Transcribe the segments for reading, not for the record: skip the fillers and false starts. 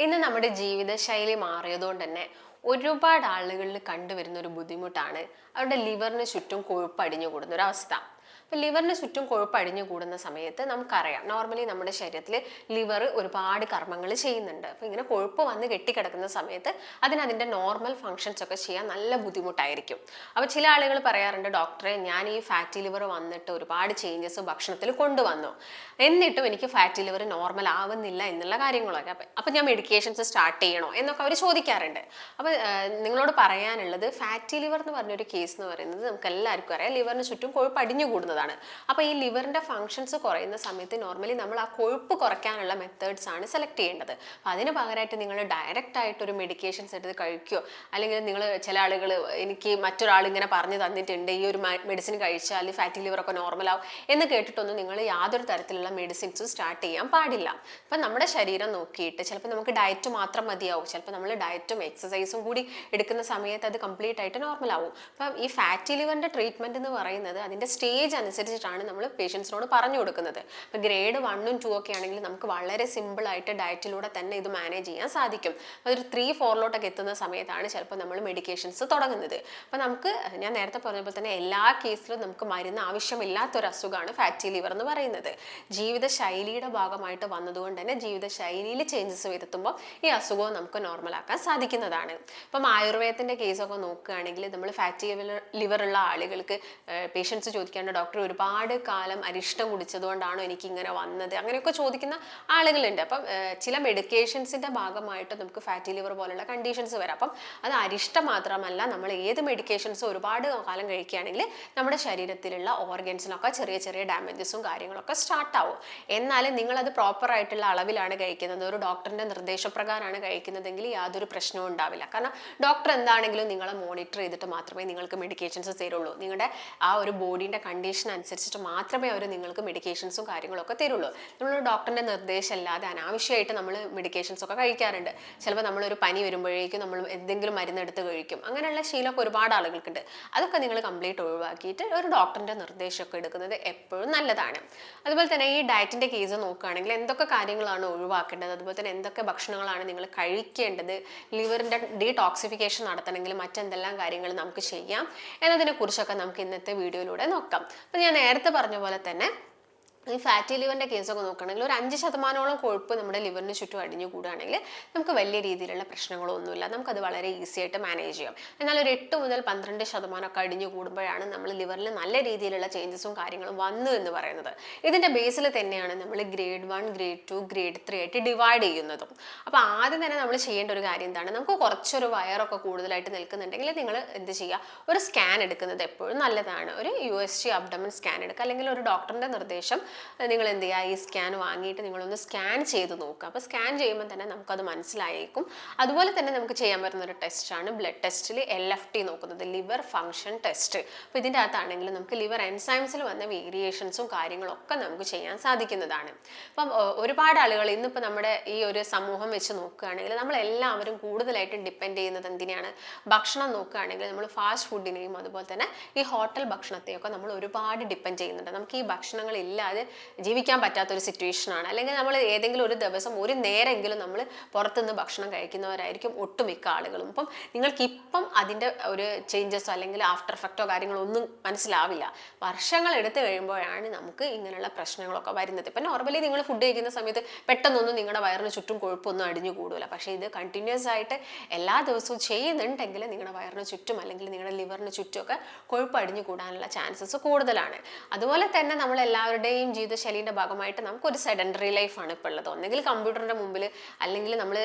ഇന്ന് നമ്മുടെ ജീവിതശൈലി മാറിയതുകൊണ്ട് തന്നെ ഒരുപാട് ആളുകളിൽ കണ്ടുവരുന്ന ഒരു ബുദ്ധിമുട്ടാണ് അവരുടെ ലിവറിന് ചുറ്റും കൊഴുപ്പ് അടിഞ്ഞു കൂടുന്ന ഒരു അവസ്ഥ. അപ്പോൾ ലിവറിന് ചുറ്റും കൊഴുപ്പ് അടിഞ്ഞു കൂടുന്ന സമയത്ത് നമുക്കറിയാം, നോർമലി നമ്മുടെ ശരീരത്തിൽ ലിവർ ഒരുപാട് കർമ്മങ്ങൾ ചെയ്യുന്നുണ്ട്. അപ്പോൾ ഇങ്ങനെ കൊഴുപ്പ് വന്ന് കെട്ടിക്കിടക്കുന്ന സമയത്ത് അതിൻ്റെ നോർമൽ ഫങ്ഷൻസ് ഒക്കെ ചെയ്യാൻ നല്ല ബുദ്ധിമുട്ടായിരിക്കും. അപ്പോൾ ചില ആളുകൾ പറയാറുണ്ട്, ഡോക്ടറെ ഞാൻ ഈ ഫാറ്റി ലിവർ വന്നിട്ട് ഒരുപാട് ചേഞ്ചസ് ഭക്ഷണത്തിൽ കൊണ്ടുവന്നു, എന്നിട്ടും എനിക്ക് ഫാറ്റി ലിവർ നോർമൽ ആവുന്നില്ല എന്നുള്ള കാര്യങ്ങളൊക്കെ. അപ്പോൾ ഞാൻ മെഡിക്കേഷൻസ് സ്റ്റാർട്ട് ചെയ്യണോ എന്നൊക്കെ അവർ ചോദിക്കാറുണ്ട്. അപ്പോൾ നിങ്ങളോട് പറയാനുള്ളത്, ഫാറ്റി ലിവർ എന്ന് പറഞ്ഞൊരു കേസ് എന്ന് പറയുന്നത് നമുക്ക് എല്ലാവർക്കും അറിയാം, ലിവറിന് ചുറ്റും കൊഴുപ്പ് അടിഞ്ഞു കൂടുന്നതാണ്. അപ്പോൾ ഈ ലിവറിന്റെ ഫങ്ഷൻസ് കുറയുന്ന സമയത്ത് നോർമലി നമ്മൾ ആ കൊഴുപ്പ് കുറയ്ക്കാനുള്ള മെത്തേഡ്സ് ആണ് സെലക്ട് ചെയ്യേണ്ടത്. അപ്പോൾ അതിന് പകരമായിട്ട് നിങ്ങൾ ഡയറക്റ്റ് ആയിട്ട് ഒരു മെഡിക്കേഷൻസ് എടുത്ത് കഴിക്കുകയോ, അല്ലെങ്കിൽ നിങ്ങൾ ചില ആളുകൾ, എനിക്ക് മറ്റൊരാൾ ഇങ്ങനെ പറഞ്ഞു തന്നിട്ടുണ്ട് ഈ ഒരു മെഡിസിൻ കഴിച്ചാൽ ഫാറ്റി ലിവർ ഒക്കെ നോർമൽ ആവും എന്ന് കേട്ടിട്ടൊന്നും നിങ്ങൾ യാതൊരു തരത്തിലുള്ള മെഡിസിൻസും സ്റ്റാർട്ട് ചെയ്യാൻ പാടില്ല. അപ്പം നമ്മുടെ ശരീരം നോക്കിയിട്ട് ചിലപ്പോൾ നമുക്ക് ഡയറ്റ് മാത്രം മതിയാവും, ചിലപ്പോൾ നമ്മൾ ഡയറ്റും എക്സസൈസും കൂടി എടുക്കുന്ന സമയത്ത് അത് കംപ്ലീറ്റ് ആയിട്ട് നോർമൽ ആവും. അപ്പം ഈ ഫാറ്റി ലിവറിന്റെ ട്രീറ്റ്മെന്റ് എന്ന് പറയുന്നത് അതിന്റെ സ്റ്റേജ് അനുസരിച്ചിട്ടാണ് നമ്മൾ പേഷ്യൻസിനോട് പറഞ്ഞു കൊടുക്കുന്നത്. ഇപ്പം ഗ്രേഡ് 1ഉം 2 ഒക്കെ ആണെങ്കിൽ നമുക്ക് വളരെ സിമ്പിൾ ആയിട്ട് ഡയറ്റിലൂടെ തന്നെ ഇത് മാനേജ് ചെയ്യാൻ സാധിക്കും. ഒരു 3-4ലോട്ടൊക്കെ എത്തുന്ന സമയത്താണ് ചിലപ്പോൾ നമ്മൾ മെഡിക്കേഷൻസ് തുടങ്ങുന്നത്. അപ്പം നമുക്ക്, ഞാൻ നേരത്തെ പറഞ്ഞപ്പോൾ തന്നെ, എല്ലാ കേസിലും നമുക്ക് മരുന്ന് ആവശ്യമില്ലാത്തൊരു അസുഖമാണ് ഫാറ്റി ലിവർ എന്ന് പറയുന്നത്. ജീവിതശൈലിയുടെ ഭാഗമായിട്ട് വന്നതുകൊണ്ട് തന്നെ ജീവിതശൈലിയിൽ ചേഞ്ചസ് വരുത്തുമ്പോൾ ഈ അസുഖവും നമുക്ക് നോർമലാക്കാൻ സാധിക്കുന്നതാണ്. ഇപ്പം ആയുർവേദത്തിന്റെ കേസൊക്കെ നോക്കുകയാണെങ്കിൽ നമ്മൾ ഫാറ്റി ലിവർ ഉള്ള ആളുകൾക്ക് പേഷ്യൻസ് ചോദിക്കാണ്ട്, ഡോക്ടർ ഒരുപാട് കാലം അരിഷ്ടം കുടിച്ചതുകൊണ്ടാണോ എനിക്ക് ഇങ്ങനെ വന്നത്, അങ്ങനെയൊക്കെ ചോദിക്കുന്ന ആളുകളുണ്ട്. അപ്പം ചില മെഡിക്കേഷൻസിന്റെ ഭാഗമായിട്ട് നമുക്ക് ഫാറ്റി ലിവർ പോലുള്ള കണ്ടീഷൻസ് വരാം. അപ്പം അത് അരിഷ്ടം മാത്രമല്ല, നമ്മൾ ഏത് മെഡിക്കേഷൻസ് ഒരുപാട് കാലം കഴിക്കുകയാണെങ്കിൽ നമ്മുടെ ശരീരത്തിലുള്ള ഓർഗൻസിനൊക്കെ ചെറിയ ചെറിയ ഡാമേജസും കാര്യങ്ങളൊക്കെ സ്റ്റാർട്ട് ആവും. എന്നാലും നിങ്ങളത് പ്രോപ്പർ ആയിട്ടുള്ള അളവിലാണ് കഴിക്കുന്നത്, ഒരു ഡോക്ടറിന്റെ നിർദ്ദേശപ്രകാരമാണ് കഴിക്കുന്നതെങ്കിൽ യാതൊരു പ്രശ്നവും ഉണ്ടാവില്ല. കാരണം ഡോക്ടർ എന്താണെങ്കിലും നിങ്ങളെ മോണിറ്റർ ചെയ്തിട്ട് മാത്രമേ നിങ്ങൾക്ക് മെഡിക്കേഷൻസ് തരുള്ളൂ. നിങ്ങളുടെ ആ ഒരു ബോഡീൻ്റെ കണ്ടീഷൻ അനുസരിച്ചിട്ട് മാത്രമേ അവർ നിങ്ങൾക്ക് മെഡിക്കേഷൻസും കാര്യങ്ങളൊക്കെ തരുള്ളൂ. നമ്മൾ ഡോക്ടറിൻ്റെ നിർദ്ദേശം അല്ലാതെ അനാവശ്യമായിട്ട് നമ്മൾ മെഡിക്കേഷൻസ് ഒക്കെ കഴിക്കാറുണ്ട്. ചിലപ്പോൾ നമ്മളൊരു പനി വരുമ്പോഴേക്കും നമ്മൾ എന്തെങ്കിലും മരുന്നെടുത്ത് കഴിക്കും. അങ്ങനെയുള്ള ശീലമൊക്കെ ഒരുപാട് ആളുകൾക്കുണ്ട്. അതൊക്കെ നിങ്ങൾ കംപ്ലീറ്റ് ഒഴിവാക്കിയിട്ട് ഒരു ഡോക്ടറിൻ്റെ നിർദ്ദേശമൊക്കെ എടുക്കുന്നത് എപ്പോഴും നല്ലതാണ്. അതുപോലെ തന്നെ ഈ ഡയറ്റിൻ്റെ കേസ് നോക്കുകയാണെങ്കിൽ എന്തൊക്കെ കാര്യങ്ങളാണ് ഒഴിവാക്കേണ്ടത്, അതുപോലെ തന്നെ എന്തൊക്കെ ഭക്ഷണങ്ങളാണ് നിങ്ങൾ കഴിക്കേണ്ടത്, ലിവറിൻ്റെ ഡീടോക്സിഫിക്കേഷൻ നടത്തണമെങ്കിൽ മറ്റെന്തെല്ലാം കാര്യങ്ങൾ നമുക്ക് ചെയ്യാം എന്നതിനെ കുറിച്ചൊക്കെ നമുക്ക് ഇന്നത്തെ വീഡിയോയിലൂടെ നോക്കാം. അപ്പം ഞാൻ നേരത്തെ പറഞ്ഞ പോലെ തന്നെ ഈ ഫാറ്റി ലിവറിൻ്റെ കേസൊക്കെ നോക്കുകയാണെങ്കിൽ ഒരു 5% കൊഴുപ്പ് നമ്മുടെ ലിവറിന് ചുറ്റും അടിഞ്ഞു കൂടുകയാണെങ്കിൽ നമുക്ക് വലിയ രീതിയിലുള്ള പ്രശ്നങ്ങളൊന്നുമില്ല, നമുക്കത് വളരെ ഈസി ആയിട്ട് മാനേജ് ചെയ്യാം. എന്നാൽ ഒരു 8 മുതൽ 12% ഒക്കെ അടിഞ്ഞു കൂടുമ്പോഴാണ് നമ്മൾ ലിവറിൽ നല്ല രീതിയിലുള്ള ചേഞ്ചസും കാര്യങ്ങളും വന്നു എന്ന് പറയുന്നത്. ഇതിൻ്റെ ബേസിൽ തന്നെയാണ് നമ്മൾ ഗ്രേഡ് 1, ഗ്രേഡ് 2, ഗ്രേഡ് 3 ആയിട്ട് ഡിവൈഡ് ചെയ്യുന്നതും. അപ്പോൾ ആദ്യം തന്നെ നമ്മൾ ചെയ്യേണ്ട ഒരു കാര്യം എന്താണ്, നമുക്ക് കുറച്ചൊരു വയറൊക്കെ കൂടുതലായിട്ട് നിൽക്കുന്നുണ്ടെങ്കിൽ നിങ്ങൾ എന്ത് ചെയ്യുക, ഒരു സ്കാൻ എടുക്കുന്നത് എപ്പോഴും നല്ലതാണ്. ഒരു USG അബ്ഡമൻ സ്കാൻ എടുക്കുക, അല്ലെങ്കിൽ ഒരു ഡോക്ടറിൻ്റെ നിർദ്ദേശം നിങ്ങൾ എന്ത് ചെയ്യുക, ഈ സ്കാൻ വാങ്ങിയിട്ട് നിങ്ങളൊന്ന് സ്കാൻ ചെയ്ത് നോക്കുക. അപ്പോൾ സ്കാൻ ചെയ്യുമ്പോൾ തന്നെ നമുക്കത് മനസ്സിലായേക്കും. അതുപോലെ തന്നെ നമുക്ക് ചെയ്യാൻ പറ്റുന്ന ഒരു ടെസ്റ്റാണ് ബ്ലഡ് ടെസ്റ്റിൽ LFT നോക്കുന്നത്, ലിവർ ഫങ്ഷൻ ടെസ്റ്റ്. അപ്പോൾ ഇതിൻ്റെ അകത്താണെങ്കിൽ നമുക്ക് ലിവർ എൻസൈംസിൽ വന്ന വേരിയേഷൻസും കാര്യങ്ങളൊക്കെ നമുക്ക് ചെയ്യാൻ സാധിക്കുന്നതാണ്. അപ്പം ഒരുപാട് ആളുകൾ ഇന്നിപ്പോൾ നമ്മുടെ ഈ ഒരു സമൂഹം വെച്ച് നോക്കുകയാണെങ്കിൽ നമ്മളെല്ലാവരും കൂടുതലായിട്ടും ഡിപ്പെൻഡ് ചെയ്യുന്നത് എന്തിനാണ്, ഭക്ഷണം നോക്കുകയാണെങ്കിൽ നമ്മൾ ഫാസ്റ്റ് ഫുഡിനെയും അതുപോലെ തന്നെ ഈ ഹോട്ടൽ ഭക്ഷണത്തെയൊക്കെ നമ്മൾ ഒരുപാട് ഡിപ്പെൻഡ് ചെയ്യുന്നുണ്ട്. നമുക്ക് ഈ ഭക്ഷണങ്ങളില്ലാതെ ജീവിക്കാൻ പറ്റാത്തൊരു സിറ്റുവേഷനാണ്. അല്ലെങ്കിൽ നമ്മൾ ഏതെങ്കിലും ഒരു ദിവസം ഒരു നേരമെങ്കിലും നമ്മൾ പുറത്തുനിന്ന് ഭക്ഷണം കഴിക്കുന്നവരായിരിക്കും ഒട്ടുമിക്ക ആളുകളും. അപ്പം നിങ്ങൾക്കിപ്പം അതിൻ്റെ ഒരു ചേഞ്ചസോ അല്ലെങ്കിൽ ആഫ്റ്റർ എഫക്റ്റോ കാര്യങ്ങളോ ഒന്നും മനസ്സിലാവില്ല. വർഷങ്ങൾ എടുത്തു കഴിയുമ്പോഴാണ് നമുക്ക് ഇങ്ങനെയുള്ള പ്രശ്നങ്ങളൊക്കെ വരുന്നത്. ഇപ്പം നോർമലി നിങ്ങൾ ഫുഡ് കഴിക്കുന്ന സമയത്ത് പെട്ടെന്നൊന്നും നിങ്ങളുടെ വയറിന് ചുറ്റും കൊഴുപ്പൊന്നും അടിഞ്ഞു കൂടില്ല. പക്ഷേ ഇത് കണ്ടിന്യൂസ് ആയിട്ട് എല്ലാ ദിവസവും ചെയ്യുന്നുണ്ടെങ്കിൽ നിങ്ങളുടെ വയറിന് ചുറ്റും അല്ലെങ്കിൽ നിങ്ങളുടെ ലിവറിന് ചുറ്റുമൊക്കെ കൊഴുപ്പ് അടിഞ്ഞു കൂടാനുള്ള ചാൻസസ് കൂടുതലാണ്. അതുപോലെ തന്നെ നമ്മളെല്ലാവരുടെയും ജീവിതശൈലിയുടെ ഭാഗമായിട്ട് നമുക്കൊരു സെഡൻറ്ററി ലൈഫാണ് ഇപ്പോൾ ഉള്ളത്. ഒന്നെങ്കിൽ കമ്പ്യൂട്ടറിൻ്റെ മുമ്പിൽ, അല്ലെങ്കിൽ നമ്മൾ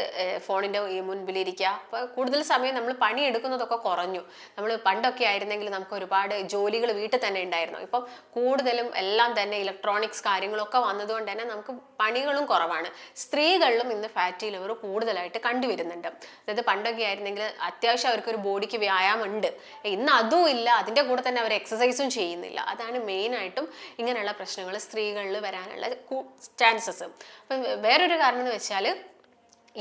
ഫോണിൻ്റെ മുൻപിലിരിക്കുക. അപ്പോൾ കൂടുതൽ സമയം നമ്മൾ പണിയെടുക്കുന്നതൊക്കെ കുറഞ്ഞു. നമ്മൾ പണ്ടൊക്കെ ആയിരുന്നെങ്കിൽ നമുക്ക് ഒരുപാട് ജോലികൾ വീട്ടിൽ തന്നെ ഉണ്ടായിരുന്നു. ഇപ്പം കൂടുതലും എല്ലാം തന്നെ ഇലക്ട്രോണിക്സ് കാര്യങ്ങളൊക്കെ വന്നതുകൊണ്ട് തന്നെ നമുക്ക് പണികളും കുറവാണ്. സ്ത്രീകളിലും ഇന്ന് ഫാറ്റി ലിവർ കൂടുതലായിട്ട് കണ്ടുവരുന്നുണ്ട്. അതായത് പണ്ടൊക്കെ ആയിരുന്നെങ്കിൽ അത്യാവശ്യം അവർക്കൊരു ബോഡിക്ക് വ്യായാമം ഉണ്ട്, ഇന്ന് അതും ഇല്ല, അതിൻ്റെ കൂടെ തന്നെ അവർ എക്സസൈസും ചെയ്യുന്നില്ല. അതാണ് മെയിനായിട്ടും ഇങ്ങനെയുള്ള പ്രശ്നങ്ങൾ സ്ത്രീകളിൽ വരാനുള്ള ചാൻസസ്. അപ്പം വേറൊരു കാരണം എന്ന് വെച്ചാൽ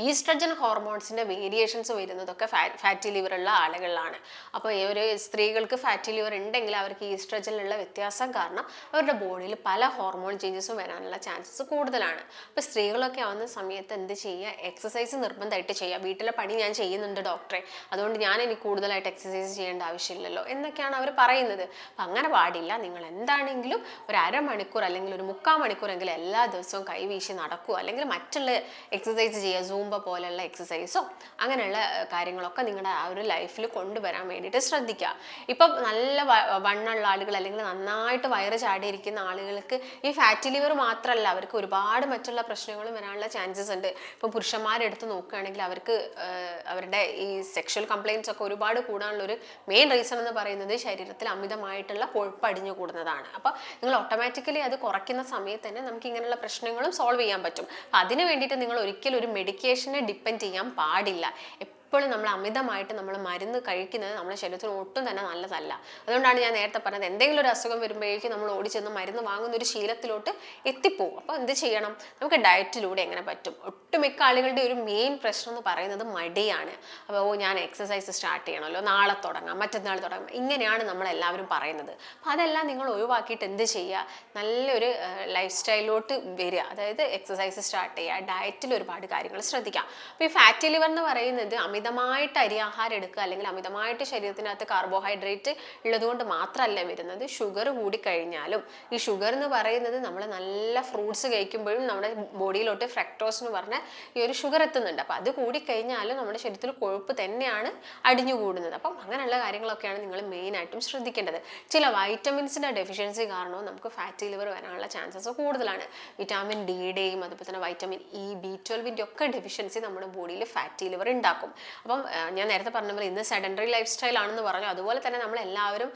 ഈസ്ട്രജൻ ഹോർമോൺസിൻ്റെ വേരിയേഷൻസ് വരുന്നതൊക്കെ ഫാറ്റി ലിവർ ഉള്ള ആളുകളിലാണ്. അപ്പോൾ ഈ ഒരു സ്ത്രീകൾക്ക് ഫാറ്റി ലിവർ ഉണ്ടെങ്കിൽ അവർക്ക് ഈസ്ട്രജനിലുള്ള വ്യത്യാസം കാരണം അവരുടെ ബോഡിയിൽ പല ഹോർമോൺ ചേഞ്ചസും വരാനുള്ള ചാൻസസ് കൂടുതലാണ്. അപ്പോൾ സ്ത്രീകളൊക്കെ ആവുന്ന സമയത്ത് എന്ത് ചെയ്യുക, എക്സസൈസ് നിർബന്ധമായിട്ട് ചെയ്യുക. വീട്ടിലെ പണി ഞാൻ ചെയ്യുന്നുണ്ട് ഡോക്ടറെ, അതുകൊണ്ട് ഞാൻ എനിക്ക് കൂടുതലായിട്ട് എക്സസൈസ് ചെയ്യേണ്ട ആവശ്യമില്ലല്ലോ എന്നൊക്കെയാണ് അവർ പറയുന്നത്. അപ്പം അങ്ങനെ പാടില്ല. നിങ്ങൾ എന്താണെങ്കിലും ഒരു അരമണിക്കൂർ അല്ലെങ്കിൽ ഒരു 3/4 മണിക്കൂറെങ്കിലും എല്ലാ ദിവസവും കൈവീശി നടക്കുക, അല്ലെങ്കിൽ മറ്റുള്ള എക്സസൈസ് ചെയ്യുക, സൂംബ പോലുള്ള എക്സസൈസോ അങ്ങനെയുള്ള കാര്യങ്ങളൊക്കെ നിങ്ങളുടെ ആ ഒരു ലൈഫിൽ കൊണ്ടുവരാൻ വേണ്ടിയിട്ട് ശ്രദ്ധിക്കുക. ഇപ്പം നല്ല വണ്ണുള്ള ആളുകൾ അല്ലെങ്കിൽ നന്നായിട്ട് വയറ് ചാടിയിരിക്കുന്ന ആളുകൾക്ക് ഈ ഫാറ്റി ലിവർ മാത്രമല്ല, അവർക്ക് ഒരുപാട് മറ്റുള്ള പ്രശ്നങ്ങളും വരാനുള്ള ചാൻസസ് ഉണ്ട്. ഇപ്പം പുരുഷന്മാരെടുത്ത് നോക്കുകയാണെങ്കിൽ അവർക്ക് അവരുടെ ഈ സെക്ഷൽ കംപ്ലയിൻസ് ഒക്കെ ഒരുപാട് കൂടാനുള്ള ഒരു മെയിൻ റീസൺ എന്ന് പറയുന്നത് ശരീരത്തിൽ അമിതമായിട്ടുള്ള കൊഴുപ്പ് അടിഞ്ഞു കൂടുന്നതാണ്. അപ്പോൾ നിങ്ങൾ ഓട്ടോമാറ്റിക്കലി അത് കുറയ്ക്കുന്ന സമയത്ത് തന്നെ നമുക്ക് ഇങ്ങനെയുള്ള പ്രശ്നങ്ങളും സോൾവ് ചെയ്യാൻ പറ്റും. അപ്പം അതിന് വേണ്ടിയിട്ട് നിങ്ങൾ ഒരിക്കലും ഒരു മെഡിക്കേഷനെ ഡിപ്പെൻഡ് ചെയ്യാൻ പാടില്ല. എപ്പോഴും നമ്മൾ അമിതമായിട്ട് നമ്മൾ മരുന്ന് കഴിക്കുന്നത് നമ്മുടെ ശരീരത്തിന് ഒട്ടും തന്നെ നല്ലതല്ല. അതുകൊണ്ടാണ് ഞാൻ നേരത്തെ പറഞ്ഞത്, എന്തെങ്കിലും ഒരു അസുഖം വരുമ്പോഴേക്കും നമ്മൾ ഓടിച്ചെന്ന് മരുന്ന് വാങ്ങുന്ന ഒരു ശീലത്തിലോട്ട് എത്തിപ്പോവും. അപ്പോൾ എന്ത് ചെയ്യണം, നമുക്ക് ഡയറ്റിലൂടെ എങ്ങനെ പറ്റും. ഒട്ടുമിക്ക ആളുകളുടെ ഒരു മെയിൻ പ്രശ്നം എന്ന് പറയുന്നത് മടിയാണ്. അപ്പോൾ ഞാൻ എക്സസൈസ് സ്റ്റാർട്ട് ചെയ്യണമല്ലോ, നാളെ തുടങ്ങാം, മറ്റന്നാൾ തുടങ്ങാം, ഇങ്ങനെയാണ് നമ്മളെല്ലാവരും പറയുന്നത്. അപ്പോൾ അതെല്ലാം നിങ്ങൾ ഒഴിവാക്കിയിട്ട് എന്ത് ചെയ്യുക, നല്ലൊരു ലൈഫ് സ്റ്റൈലിലോട്ട് വരിക. അതായത് എക്സസൈസ് സ്റ്റാർട്ട് ചെയ്യുക, ഡയറ്റിൽ ഒരുപാട് കാര്യങ്ങൾ ശ്രദ്ധിക്കാം. അപ്പോൾ ഈ ഫാറ്റി ലിവർ എന്ന് പറയുന്നത് അമിതമായിട്ട് അരിയാഹാരം എടുക്കുക അല്ലെങ്കിൽ അമിതമായിട്ട് ശരീരത്തിനകത്ത് കാർബോഹൈഡ്രേറ്റ് ഉള്ളതുകൊണ്ട് മാത്രമല്ല വരുന്നത്. ഷുഗർ കൂടി കഴിഞ്ഞാലും, ഈ ഷുഗർ എന്ന് പറയുന്നത് നമ്മൾ നല്ല ഫ്രൂട്ട്സ് കഴിക്കുമ്പോഴും നമ്മുടെ ബോഡിയിലോട്ട് ഫ്രക്ടോസ് എന്ന് പറഞ്ഞ ഈ ഒരു ഷുഗർ എത്തുന്നുണ്ട്. അപ്പം അത് കൂടിക്കഴിഞ്ഞാലും നമ്മുടെ ശരീരത്തിൽ കൊഴുപ്പ് തന്നെയാണ് അടിഞ്ഞുകൂടുന്നത്. അപ്പം അങ്ങനെയുള്ള കാര്യങ്ങളൊക്കെയാണ് നിങ്ങൾ മെയിനായിട്ടും ശ്രദ്ധിക്കേണ്ടത്. ചില വൈറ്റമിൻസിൻ്റെ ഡെഫിഷ്യൻസി കാരണവും നമുക്ക് ഫാറ്റി ലിവർ വരാനുള്ള ചാൻസസ് കൂടുതലാണ്. വിറ്റാമിൻ ഡിയുടെയും അതുപോലെ തന്നെ വൈറ്റമിൻ ഇ, B12 ഒക്കെ ഡെഫിഷ്യൻസി നമ്മുടെ ബോഡിയിൽ ഫാറ്റി ലിവർ ഉണ്ടാക്കും. അപ്പം ഞാൻ നേരത്തെ പറഞ്ഞ പോലെ ഇന്ന് സെഡൻഡറി ലൈഫ് സ്റ്റൈൽ ആണെന്ന് പറഞ്ഞു. അതുപോലെ തന്നെ നമ്മളെല്ലാവരും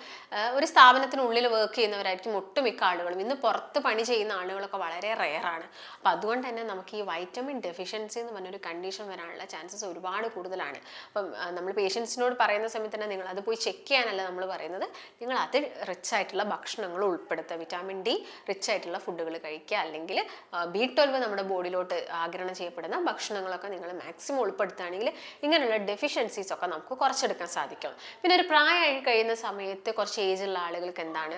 ഒരു സ്ഥാപനത്തിനുള്ളിൽ വർക്ക് ചെയ്യുന്നവരായിരിക്കും ഒട്ടുമിക്ക ആളുകളും. ഇന്ന് പുറത്ത് പണി ചെയ്യുന്ന ആളുകളൊക്കെ വളരെ റെയറാണ്. അപ്പം അതുകൊണ്ട് തന്നെ നമുക്ക് ഈ വൈറ്റമിൻ ഡെഫിഷ്യൻസി എന്ന് പറഞ്ഞൊരു കണ്ടീഷൻ വരാനുള്ള ചാൻസസ് ഒരുപാട് കൂടുതലാണ്. അപ്പം നമ്മൾ പേഷ്യൻസിനോട് പറയുന്ന സമയത്ത് തന്നെ നിങ്ങൾ അത് പോയി ചെക്ക് ചെയ്യാനല്ല നമ്മൾ പറയുന്നത്, നിങ്ങൾ അത് റിച്ച് ആയിട്ടുള്ള ഭക്ഷണങ്ങൾ ഉൾപ്പെടുത്തുക. വിറ്റാമിൻ ഡി റിച്ച് ആയിട്ടുള്ള ഫുഡുകൾ കഴിക്കുക, അല്ലെങ്കിൽ B12 നമ്മുടെ ബോഡിയിലോട്ട് ആഗിരണം ചെയ്യപ്പെടുന്ന ഭക്ഷണങ്ങളൊക്കെ നിങ്ങൾ മാക്സിമം ഉൾപ്പെടുത്തുകയാണെങ്കിൽ ഇങ്ങനെയുള്ള ഡെഫിഷ്യൻസീസ് ഒക്കെ നമുക്ക് കുറച്ചെടുക്കാൻ സാധിക്കും. പിന്നെ ഒരു പ്രായമായി കഴിയുന്ന സമയത്ത് കുറച്ച് ഏജുള്ള ആളുകൾക്ക് എന്താണ്,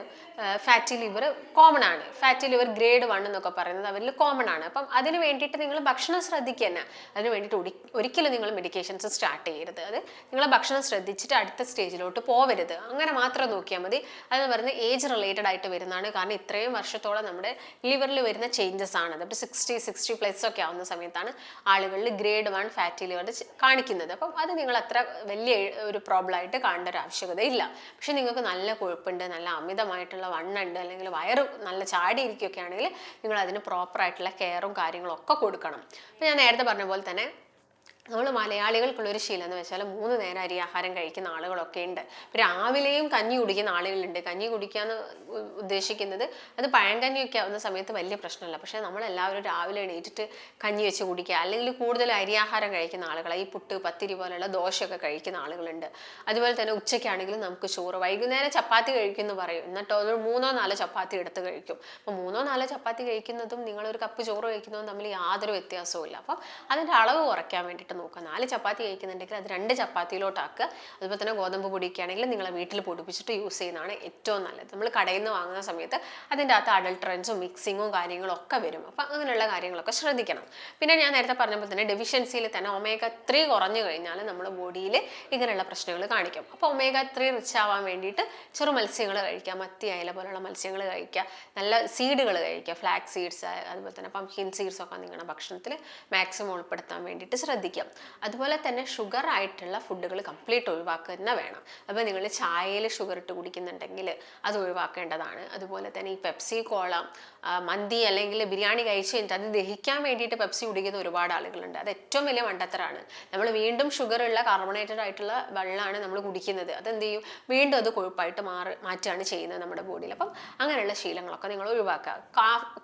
ഫാറ്റി ലിവർ കോമൺ ആണ്. ഫാറ്റി ലിവർ ഗ്രേഡ് 1 എന്നൊക്കെ പറയുന്നത് അവരിൽ കോമൺ ആണ്. അപ്പം അതിന് വേണ്ടിയിട്ട് നിങ്ങൾ ഭക്ഷണം ശ്രദ്ധിക്കുക തന്നെ. അതിന് വേണ്ടിയിട്ട് ഒരിക്കലും നിങ്ങൾ മെഡിക്കേഷൻസ് സ്റ്റാർട്ട് ചെയ്യരുത്. അത് നിങ്ങൾ ഭക്ഷണം ശ്രദ്ധിച്ചിട്ട് അടുത്ത സ്റ്റേജിലോട്ട് പോവരുത്. അങ്ങനെ മാത്രം നോക്കിയാൽ മതി. അതെന്ന് പറയുന്നത് ഏജ് റിലേറ്റഡ് ആയിട്ട് വരുന്നതാണ്. കാരണം ഇത്രയും വർഷത്തോളം നമ്മുടെ ലിവറിൽ വരുന്ന ചേഞ്ചസ് ആണ്. അപ്പോൾ 60+ ഒക്കെ ആവുന്ന സമയത്താണ് ആളുകളിൽ ഗ്രേഡ് 1 ഫാറ്റി ലിവർ കാണിക്കുന്നത്. അപ്പം അത് നിങ്ങൾ അത്ര വലിയ ഒരു പ്രോബ്ലം ആയിട്ട് കാണേണ്ട ഒരു ആവശ്യകതയില്ല. പക്ഷെ നിങ്ങൾക്ക് നല്ല കൊഴുപ്പുണ്ട്, നല്ല അമിതമായിട്ടുള്ള വണ്ണുണ്ട്, അല്ലെങ്കിൽ വയറ് നല്ല ചാടിയിരിക്കുകയൊക്കെ ആണെങ്കിൽ നിങ്ങൾ അതിന് പ്രോപ്പറായിട്ടുള്ള കെയറും കാര്യങ്ങളും ഒക്കെ കൊടുക്കണം. അപ്പം ഞാൻ നേരത്തെ പറഞ്ഞ പോലെ തന്നെ നമ്മൾ മലയാളികൾക്കുള്ളൊരു ശീലം എന്ന് വെച്ചാൽ 3 നേരം അരി ആഹാരം കഴിക്കുന്ന ആളുകളൊക്കെ ഉണ്ട്. രാവിലെയും കഞ്ഞി കുടിക്കുന്ന ആളുകളുണ്ട്. കഞ്ഞി കുടിക്കാന്ന് ഉദ്ദേശിക്കുന്നത് അത് പഴങ്കഞ്ഞിയൊക്കെ ആവുന്ന സമയത്ത് വലിയ പ്രശ്നമല്ല. പക്ഷേ നമ്മളെല്ലാവരും രാവിലെ എണീറ്റിട്ട് കഞ്ഞി വെച്ച് കുടിക്കുക, അല്ലെങ്കിൽ കൂടുതൽ അരി ആഹാരം കഴിക്കുന്ന ആളുകളാണ്. ഈ പുട്ട്, പത്തിരി പോലെയുള്ള ദോശയൊക്കെ കഴിക്കുന്ന ആളുകളുണ്ട്. അതുപോലെ തന്നെ ഉച്ചയ്ക്കാണെങ്കിലും നമുക്ക് ചോറ്, വൈകുന്നേരം ചപ്പാത്തി കഴിക്കുമെന്ന് പറയും, എന്നിട്ട് ഒരു 3-4 ചപ്പാത്തി എടുത്ത് കഴിക്കും. അപ്പോൾ 3-4 ചപ്പാത്തി കഴിക്കുന്നതും നിങ്ങളൊരു കപ്പ് ചോറ് കഴിക്കുന്നതും തമ്മിൽ യാതൊരു വ്യത്യാസവും ഇല്ല. അപ്പം അതിൻ്റെ അളവ് കുറയ്ക്കാൻ വേണ്ടിയിട്ട് നോക്കുക. 4 ചപ്പാത്തി കഴിക്കുന്നുണ്ടെങ്കിൽ അത് 2 ചപ്പാത്തിയിലോട്ടാക്കുക. അതുപോലെ തന്നെ ഗോതമ്പ് പൊടിയൊക്കെയാണെങ്കിൽ നിങ്ങളെ വീട്ടിൽ പൊടിപ്പിച്ചിട്ട് യൂസ് ചെയ്യുന്നതാണ് ഏറ്റവും നല്ലത്. നമ്മൾ കടയിൽ നിന്ന് വാങ്ങുന്ന സമയത്ത് അതിൻ്റെ അകത്ത് അഡൾട്ടറൻസും മിക്സിങ്ങും കാര്യങ്ങളും ഒക്കെ വരും. അപ്പം അങ്ങനെയുള്ള കാര്യങ്ങളൊക്കെ ശ്രദ്ധിക്കണം. പിന്നെ ഞാൻ നേരത്തെ പറഞ്ഞപ്പോൾ തന്നെ ഡെഫിഷ്യൻസിയിൽ തന്നെ omega-3 കുറഞ്ഞു കഴിഞ്ഞാൽ നമ്മുടെ ബോഡിയിൽ ഇങ്ങനെയുള്ള പ്രശ്നങ്ങൾ കാണിക്കും. അപ്പോൾ omega-3 റിച്ച് ആവാൻ വേണ്ടിയിട്ട് ചെറു മത്സ്യങ്ങൾ കഴിക്കുക, മത്തി, അയല പോലുള്ള മത്സ്യങ്ങൾ കഴിക്കുക, നല്ല സീഡുകൾ കഴിക്കുക, ഫ്ലാക്സ് സീഡ്സ്, അതുപോലെ തന്നെ പംകിൻ സീഡ്സ് ഒക്കെ നിങ്ങളുടെ ഭക്ഷണത്തിൽ മാക്സിമം ഉൾപ്പെടുത്താൻ വേണ്ടിയിട്ട് ശ്രദ്ധിക്കുക. അതുപോലെ തന്നെ ഷുഗർ ആയിട്ടുള്ള ഫുഡുകൾ കംപ്ലീറ്റ് ഒഴിവാക്കുക തന്നെ വേണം. അപ്പോൾ നിങ്ങൾ ചായയിൽ ഷുഗർ ഇട്ട് കുടിക്കുന്നുണ്ടെങ്കിൽ അത് ഒഴിവാക്കേണ്ടതാണ്. അതുപോലെ തന്നെ ഈ പെപ്സി, കോള, മന്തി അല്ലെങ്കിൽ ബിരിയാണി കഴിച്ച് കഴിഞ്ഞിട്ട് അത് ദഹിക്കാൻ വേണ്ടിയിട്ട് പെപ്സി കുടിക്കുന്ന ഒരുപാട് ആളുകളുണ്ട്. അത് ഏറ്റവും വലിയ മണ്ടത്തരാണ്. നമ്മൾ വീണ്ടും ഷുഗർ ഉള്ള കാർബണേറ്റഡ് ആയിട്ടുള്ള വെള്ളമാണ് നമ്മൾ കുടിക്കുന്നത്. അതെന്ത് ചെയ്യും, വീണ്ടും അത് കൊഴുപ്പായിട്ട് മാറ്റുകയാണ് ചെയ്യുന്നത് നമ്മുടെ ബോഡിയിൽ. അപ്പം അങ്ങനെയുള്ള ശീലങ്ങളൊക്കെ നിങ്ങൾ ഒഴിവാക്കുക.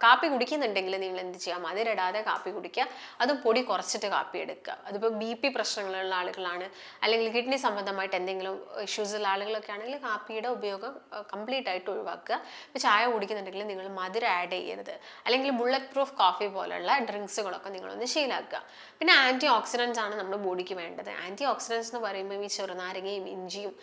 കാപ്പി കുടിക്കുന്നുണ്ടെങ്കിൽ നിങ്ങൾ എന്ത് ചെയ്യുക, മധുരിടാതെ കാപ്പി കുടിക്കുക, അതും പൊടി കുറച്ചിട്ട് കാപ്പി എടുക്കുക. അതിപ്പോൾ BP പ്രശ്നങ്ങളുള്ള ആളുകളാണ്, അല്ലെങ്കിൽ കിഡ്നി സംബന്ധമായിട്ട് എന്തെങ്കിലും ഇഷ്യൂസ് ഉള്ള ആളുകളൊക്കെ ആണെങ്കിൽ കാപ്പിയുടെ ഉപയോഗം കംപ്ലീറ്റ് ആയിട്ട് ഒഴിവാക്കുക. ഇപ്പോൾ ചായ കുടിക്കുന്നുണ്ടെങ്കിൽ നിങ്ങൾ മധുരം ആഡ് ചെയ്യരുത്, അല്ലെങ്കിൽ ബുള്ളറ്റ് പ്രൂഫ് കോഫി പോലുള്ള ഡ്രിങ്ക്സുകളൊക്കെ നിങ്ങളൊന്ന് ശീലാക്കുക. പിന്നെ ആൻറ്റി ഓക്സിഡൻസ് ആണ് നമ്മുടെ ബോഡിക്ക് വേണ്ടത്. ആൻറ്റി ഓക്സിഡൻസ് എന്ന് പറയുമ്പോൾ ഈ ചെറുനാരങ്ങയും ഇഞ്ചിയും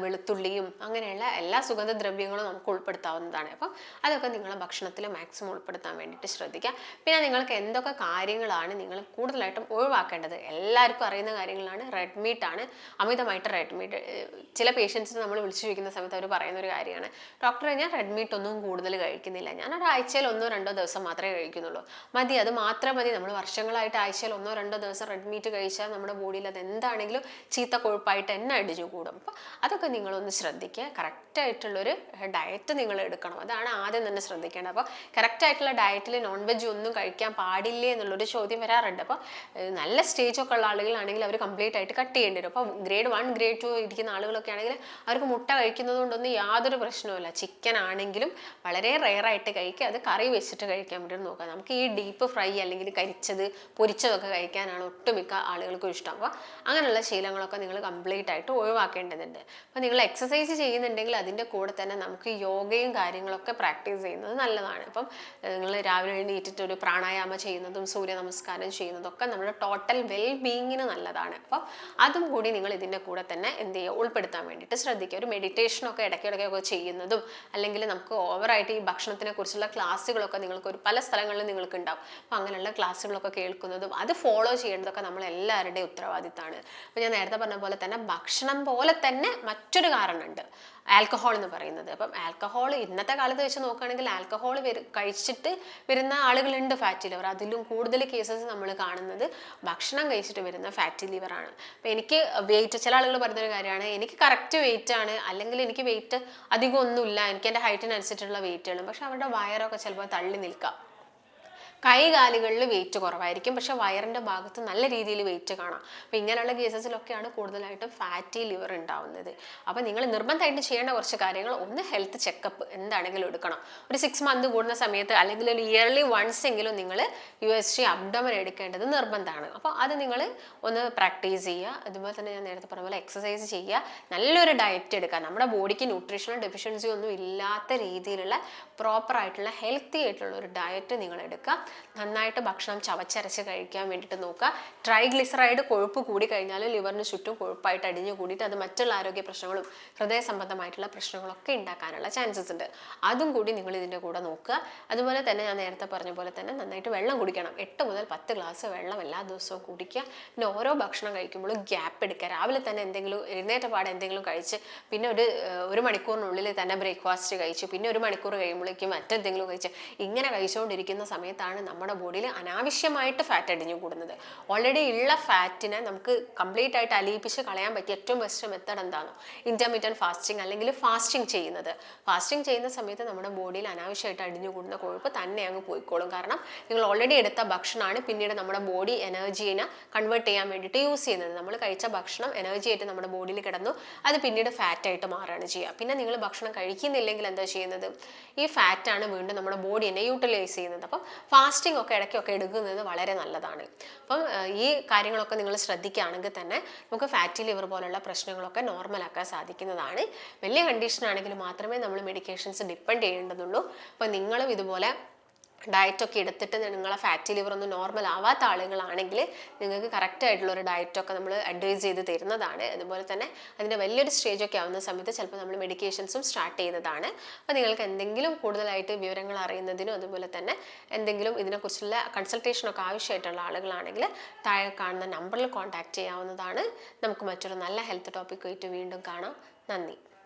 വെളുത്തുള്ളിയും അങ്ങനെയുള്ള എല്ലാ സുഗന്ധദ്രവ്യങ്ങളും നമുക്ക് ഉൾപ്പെടുത്താവുന്നതാണ്. അപ്പം അതൊക്കെ നിങ്ങളെ ഭക്ഷണത്തിൽ മാക്സിമം ഉൾപ്പെടുത്താൻ വേണ്ടിയിട്ട് ശ്രദ്ധിക്കുക. പിന്നെ നിങ്ങൾക്ക് എന്തൊക്കെ കാര്യങ്ങളാണ് നിങ്ങൾ കൂടുതലായിട്ടും ഒഴിവാക്കേണ്ടത്, എല്ലാവർക്കും അറിയുന്ന കാര്യങ്ങളാണ്. റെഡ് മീറ്റ് ആണ്, അമിതമായിട്ട് റെഡ് മീറ്റ്. ചില പേഷ്യൻസിന് നമ്മൾ വിളിച്ചു ചോദിക്കുന്ന സമയത്ത് അവർ പറയുന്ന ഒരു കാര്യമാണ്, ഡോക്ടറെ ഞാൻ റെഡ് മീറ്റ് ഒന്നും കൂടുതൽ കഴിക്കുന്നില്ല, ഞാൻ ഒരാഴ്ചയിൽ 1-2 ദിവസം മാത്രമേ കഴിക്കുന്നുള്ളൂ, മതി, അത് മാത്രം മതി. നമ്മൾ വർഷങ്ങളായിട്ട് ആഴ്ചയിൽ 1-2 ദിവസം റെഡ് മീറ്റ് കഴിച്ചാൽ നമ്മുടെ ബോഡിയിൽ അത് എന്താണെങ്കിലും ചീത്ത കൊഴുപ്പായിട്ട് തന്നെ അടിച്ചു കൂടും. അപ്പോൾ അതൊക്കെ നിങ്ങളൊന്ന് ശ്രദ്ധിക്കുക. കറക്റ്റായിട്ടുള്ളൊരു ഡയറ്റ് നിങ്ങൾ എടുക്കണം, അതാണ് ആദ്യം തന്നെ ശ്രദ്ധിക്കേണ്ടത്. അപ്പോൾ കറക്റ്റായിട്ടുള്ള ഡയറ്റിൽ നോൺ വെജ് ഒന്നും കഴിക്കാൻ പാടില്ലേ എന്നുള്ളൊരു ചോദ്യം വരാറുണ്ട്. അപ്പോൾ നല്ല സ്റ്റേജൊക്കെ ഉള്ള ആളുകളാണെങ്കിൽ അവർ കംപ്ലീറ്റ് ആയിട്ട് കട്ട് ചെയ്യേണ്ടി വരും. അപ്പോൾ ഗ്രേഡ് 1 ഗ്രേഡ് 2 ഇരിക്കുന്ന ആളുകളൊക്കെ ആണെങ്കിൽ അവർക്ക് മുട്ട കഴിക്കുന്നത് കൊണ്ടൊന്നും യാതൊരു പ്രശ്നവുമില്ല. ചിക്കൻ ആണെങ്കിലും വളരെ റെയറായിട്ട് കഴിക്കുക, അത് കറി വെച്ചിട്ട് കഴിക്കാൻ വേണ്ടി നോക്കുക. നമുക്ക് ഈ ഡീപ്പ് ഫ്രൈ അല്ലെങ്കിൽ കരിച്ചത് പൊരിച്ചതൊക്കെ കഴിക്കാനാണ് ഒട്ടുമിക്ക ആളുകൾക്കും ഇഷ്ടം. അപ്പോൾ അങ്ങനെയുള്ള ശീലങ്ങളൊക്കെ നിങ്ങൾ കംപ്ലീറ്റ് ആയിട്ട് ഒഴിവാക്കേണ്ടതുണ്ട്. അപ്പോൾ നിങ്ങൾ എക്സസൈസ് ചെയ്യുന്നുണ്ടെങ്കിൽ അതിൻ്റെ കൂടെ തന്നെ നമുക്ക് യോഗയും കാര്യങ്ങളൊക്കെ പ്രാക്ടീസ് ചെയ്യുന്നത് നല്ലതാണ്. അപ്പം നിങ്ങൾ രാവിലെ എഴുന്നേറ്റിട്ട് ഒരു പ്രാണായാമം ചെയ്യുന്നതും സൂര്യ നമസ്കാരം ചെയ്യുന്നതും ഒക്കെ നമ്മുടെ ടോട്ടൽ വെൽ ബീയിങ്ങിന് നല്ലതാണ്. അപ്പം അതും കൂടി നിങ്ങൾ ഇതിൻ്റെ കൂടെ തന്നെ എന്ത് ചെയ്യുക, ഉൾപ്പെടുത്താൻ വേണ്ടിയിട്ട് ശ്രദ്ധിക്കുക. ഒരു മെഡിറ്റേഷനൊക്കെ ഇടയ്ക്കിടയ്ക്കൊക്കെ ചെയ്യുന്നതും, അല്ലെങ്കിൽ നമുക്ക് ഓവറായിട്ട് ഈ ഭക്ഷണത്തിനെ കുറിച്ചുള്ള ക്ലാസ്സുകളൊക്കെ നിങ്ങൾക്ക് പല സ്ഥലങ്ങളിലും നിങ്ങൾക്ക് ഉണ്ടാവും. അപ്പോൾ അങ്ങനെയുള്ള ക്ലാസ്സുകളൊക്കെ കേൾക്കുന്നതും അത് ഫോളോ ചെയ്യേണ്ടതൊക്കെ നമ്മളെല്ലാവരുടെയും ഉത്തരവാദിത്തമാണ്. അപ്പോൾ ഞാൻ നേരത്തെ പറഞ്ഞ പോലെ തന്നെ ഭക്ഷണം പോലെ തന്നെ മറ്റൊരു കാരണമുണ്ട്, ആൽക്കഹോൾ എന്ന് പറയുന്നത്. അപ്പം ആൽക്കഹോൾ ഇന്നത്തെ കാലത്ത് വെച്ച് നോക്കുകയാണെങ്കിൽ ആൽക്കഹോൾ കഴിച്ചിട്ട് വരുന്ന ആളുകളുണ്ട് ഫാറ്റി ലിവർ. അതിലും കൂടുതൽ കേസസ് നമ്മൾ കാണുന്നത് ഭക്ഷണം കഴിച്ചിട്ട് വരുന്ന ഫാറ്റി ലിവറാണ്. അപ്പം എനിക്ക് വെയിറ്റ്, ചില ആളുകൾ പറയുന്നൊരു കാര്യമാണ്, എനിക്ക് കറക്റ്റ് വെയിറ്റ് ആണ്, അല്ലെങ്കിൽ എനിക്ക് വെയിറ്റ് അധികം ഒന്നുമില്ല, എനിക്ക് എൻ്റെ ഹൈറ്റിനനുസരിച്ചിട്ടുള്ള വെയിറ്റുകളും, പക്ഷെ അവരുടെ വയറൊക്കെ ചിലപ്പോൾ തള്ളി നിൽക്കാം. കൈകാലുകളിൽ വെയിറ്റ് കുറവായിരിക്കും, പക്ഷെ വയറിൻ്റെ ഭാഗത്ത് നല്ല രീതിയിൽ വെയിറ്റ് കാണാം. അപ്പോൾ ഇങ്ങനെയുള്ള കേസസിലൊക്കെയാണ് കൂടുതലായിട്ടും ഫാറ്റി ലിവർ ഉണ്ടാവുന്നത്. അപ്പോൾ നിങ്ങൾ നിർബന്ധമായിട്ട് ചെയ്യേണ്ട കുറച്ച് കാര്യങ്ങൾ, ഒന്ന് ഹെൽത്ത് ചെക്കപ്പ് എന്താണെങ്കിലും എടുക്കണം. ഒരു 6 മന്ത് കൂടുന്ന സമയത്ത് അല്ലെങ്കിൽ ഒരു ഇയർലി വൺസ് എങ്കിലും നിങ്ങൾ USG അബ്ഡോമൻ എടുക്കേണ്ടത് നിർബന്ധമാണ്. അപ്പോൾ അത് നിങ്ങൾ ഒന്ന് പ്രാക്ടീസ് ചെയ്യുക. അതുപോലെ തന്നെ ഞാൻ നേരത്തെ പറഞ്ഞ പോലെ എക്സസൈസ് ചെയ്യുക, നല്ലൊരു ഡയറ്റ് എടുക്കുക. നമ്മുടെ ബോഡിക്ക് ന്യൂട്രീഷണൽ ഡെഫിഷ്യൻസി ഒന്നും ഇല്ലാത്ത രീതിയിലുള്ള പ്രോപ്പറായിട്ടുള്ള ഹെൽത്തി ആയിട്ടുള്ള ഒരു ഡയറ്റ് നിങ്ങൾ എടുക്കുക. നന്നായിട്ട് ഭക്ഷണം ചവച്ചരച്ച് കഴിക്കാൻ വേണ്ടിയിട്ട് നോക്കുക. ട്രൈഗ്ലിസറൈഡ് കൊഴുപ്പ് കൂടി കഴിഞ്ഞാൽ ലിവറിന് ചുറ്റും കൊഴുപ്പായിട്ട് അടിഞ്ഞു കൂടിയിട്ട് അത് മറ്റുള്ള ആരോഗ്യ പ്രശ്നങ്ങളും ഹൃദയ സംബന്ധമായിട്ടുള്ള പ്രശ്നങ്ങളൊക്കെ ഉണ്ടാക്കാനുള്ള ചാൻസസ് ഉണ്ട്. അതും കൂടി നിങ്ങൾ ഇതിൻ്റെ കൂടെ നോക്കുക. അതുപോലെ തന്നെ ഞാൻ നേരത്തെ പറഞ്ഞ പോലെ തന്നെ നന്നായിട്ട് വെള്ളം കുടിക്കണം. 8 മുതൽ 10 ഗ്ലാസ് വെള്ളം എല്ലാ ദിവസവും കുടിക്കുക. പിന്നെ ഓരോ ഭക്ഷണം കഴിക്കുമ്പോഴും ഗ്യാപ്പ് എടുക്കുക. രാവിലെ തന്നെ എന്തെങ്കിലും എഴുന്നേറ്റ പാടെ എന്തെങ്കിലും കഴിച്ച് പിന്നെ ഒരു മണിക്കൂറിനുള്ളിൽ തന്നെ ബ്രേക്ക്ഫാസ്റ്റ് കഴിച്ച് പിന്നെ 1 മണിക്കൂർ കഴിയുമ്പോഴേക്കും മറ്റെന്തെങ്കിലും കഴിച്ച് ഇങ്ങനെ കഴിച്ചുകൊണ്ടിരിക്കുന്ന സമയത്താണ് നമ്മുടെ ബോഡിയിൽ അനാവശ്യമായിട്ട് ഫാറ്റ് അടിഞ്ഞു കൂടുന്നത്. ഓൾറെഡി ഉള്ള ഫാറ്റിനെ നമുക്ക് കംപ്ലീറ്റ് ആയിട്ട് അലിയിപ്പിച്ച് കളയാൻ പറ്റിയ ഏറ്റവും ബെസ്റ്റ് മെത്തേഡ് എന്താണോ, ഇന്റർമീഡിയറ്റ് ഫാസ്റ്റിംഗ് അല്ലെങ്കിൽ ഫാസ്റ്റിംഗ് ചെയ്യുന്നത്. ഫാസ്റ്റിംഗ് ചെയ്യുന്ന സമയത്ത് നമ്മുടെ ബോഡിയിൽ അനാവശ്യമായിട്ട് അടിഞ്ഞു കൂടുന്ന കൊഴുപ്പ് തന്നെ അങ്ങ് പോയിക്കോളും. കാരണം നിങ്ങൾ ഓൾറെഡി എടുത്ത ഭക്ഷണമാണ് പിന്നീട് നമ്മുടെ ബോഡി എനർജീനെ കൺവേർട്ട് ചെയ്യാൻ വേണ്ടിയിട്ട് യൂസ് ചെയ്യുന്നത്. നമ്മൾ കഴിച്ച ഭക്ഷണം എനർജി ആയിട്ട് നമ്മുടെ ബോഡിയിൽ കിടന്നു, അത് പിന്നീട് ഫാറ്റായിട്ട് മാറുകയാണ് ചെയ്യുക. പിന്നെ നിങ്ങൾ ഭക്ഷണം കഴിക്കുന്നില്ലെങ്കിൽ എന്താ ചെയ്യുന്നത്, ഈ ഫാറ്റാണ് വീണ്ടും നമ്മുടെ ബോഡി തന്നെ യൂട്ടിലൈസ് ചെയ്യുന്നത്. അപ്പം ഫാസ്റ്റിംഗ് ഒക്കെ ഇടയ്ക്കൊക്കെ എടുക്കുന്നത് വളരെ നല്ലതാണ്. അപ്പം ഈ കാര്യങ്ങളൊക്കെ നിങ്ങൾ ശ്രദ്ധിക്കുകയാണെങ്കിൽ തന്നെ നമുക്ക് ഫാറ്റി ലിവർ പോലുള്ള പ്രശ്നങ്ങളൊക്കെ നോർമലാക്കാൻ സാധിക്കുന്നതാണ്. വലിയ കണ്ടീഷൻ ആണെങ്കിൽ മാത്രമേ നമ്മൾ മെഡിക്കേഷൻസ് ഡിപ്പെൻഡ് ചെയ്യേണ്ടതുള്ളൂ. അപ്പം നിങ്ങളും ഇതുപോലെ ഡയറ്റൊക്കെ എടുത്തിട്ട് നിങ്ങളെ ഫാറ്റി ലിവർ ഒന്നും നോർമൽ ആവാത്ത ആളുകളാണെങ്കിൽ നിങ്ങൾക്ക് കറക്റ്റ് ആയിട്ടുള്ള ഒരു ഡയറ്റൊക്കെ നമ്മൾ അഡ്വൈസ് ചെയ്ത് തരുന്നതാണ്. അതുപോലെ തന്നെ അതിൻ്റെ വലിയൊരു സ്റ്റേജൊക്കെ ആവുന്ന സമയത്ത് ചിലപ്പോൾ നമ്മൾ മെഡിക്കേഷൻസും സ്റ്റാർട്ട് ചെയ്യുന്നതാണ്. അപ്പോൾ നിങ്ങൾക്ക് എന്തെങ്കിലും കൂടുതലായിട്ട് വിവരങ്ങൾ അറിയുന്നതിനും അതുപോലെ തന്നെ എന്തെങ്കിലും ഇതിനെക്കുറിച്ചുള്ള കൺസൾട്ടേഷനൊക്കെ ആവശ്യമായിട്ടുള്ള ആളുകളാണെങ്കിൽ താഴെ കാണുന്ന നമ്പറിൽ കോൺടാക്റ്റ് ചെയ്യാവുന്നതാണ്. നമുക്ക് മറ്റൊരു നല്ല ഹെൽത്ത് ടോപ്പിക്കുമായിട്ട് വീണ്ടും കാണാം. നന്ദി.